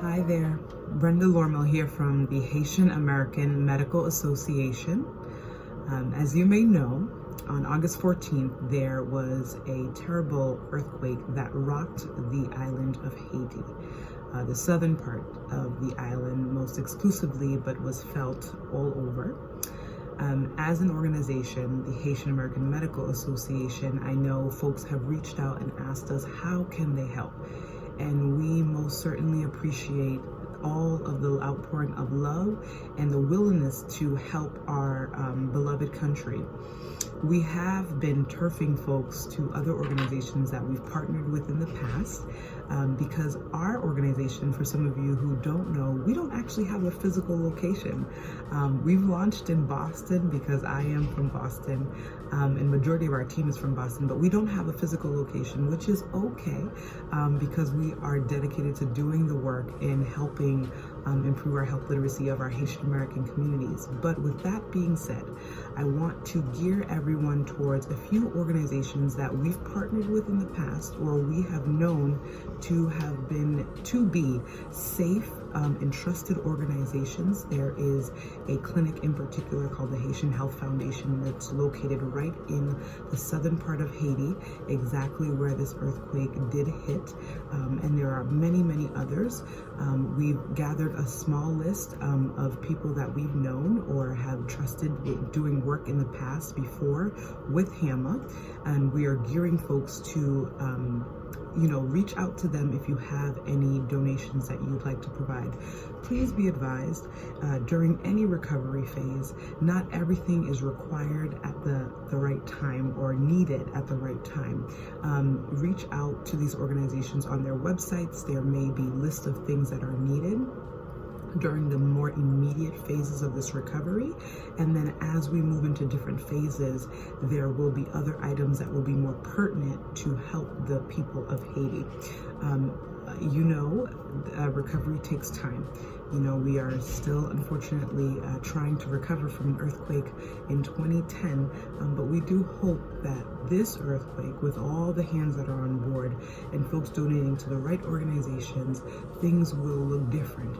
Hi there, Brenda Lormil here from the Haitian American Medical Association. As you may know, on August 14th, there was a terrible earthquake that rocked the island of Haiti, the southern part of the island most exclusively, but was felt all over. As an organization, the Haitian American Medical Association, I know folks have reached out and asked us how can they help. And we most certainly appreciate all of the outpouring of love and the willingness to help our beloved country. We have been turfing folks to other organizations that we've partnered with in the past because our organization, for some of you who don't know, we don't actually have a physical location. We've launched in Boston because I am from Boston and majority of our team is from Boston, but we don't have a physical location, which is okay because we are dedicated to doing the work in helping improve our health literacy of our Haitian American communities. But with that being said, I want to gear everyone towards a few organizations that we've partnered with in the past or we have known to be safe and trusted organizations. There is a clinic in particular called the Haitian Health Foundation that's located right in the southern part of Haiti, exactly where this earthquake did hit. And there are many, many others. We've gathered a small list of people that we've known or have trusted doing work in the past before with HAMA, and we are gearing folks to reach out to them if you have any donations that you'd like to provide. Please be advised, during any recovery phase, not everything is required at the right time or needed at the right time. Reach out to these organizations on their websites. There may be lists of things that are needed during the more immediate phases of this recovery. And then as we move into different phases, there will be other items that will be more pertinent to help the people of Haiti. Recovery takes time. We are still, unfortunately, trying to recover from an earthquake in 2010, but we do hope that this earthquake, with all the hands that are on board and folks donating to the right organizations, things will look different.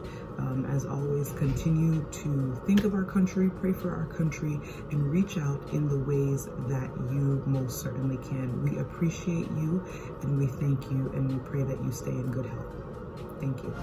As always, continue to think of our country, pray for our country, and reach out in the ways that you most certainly can. We appreciate you, and we thank you, and we pray that you stay in good health. Thank you.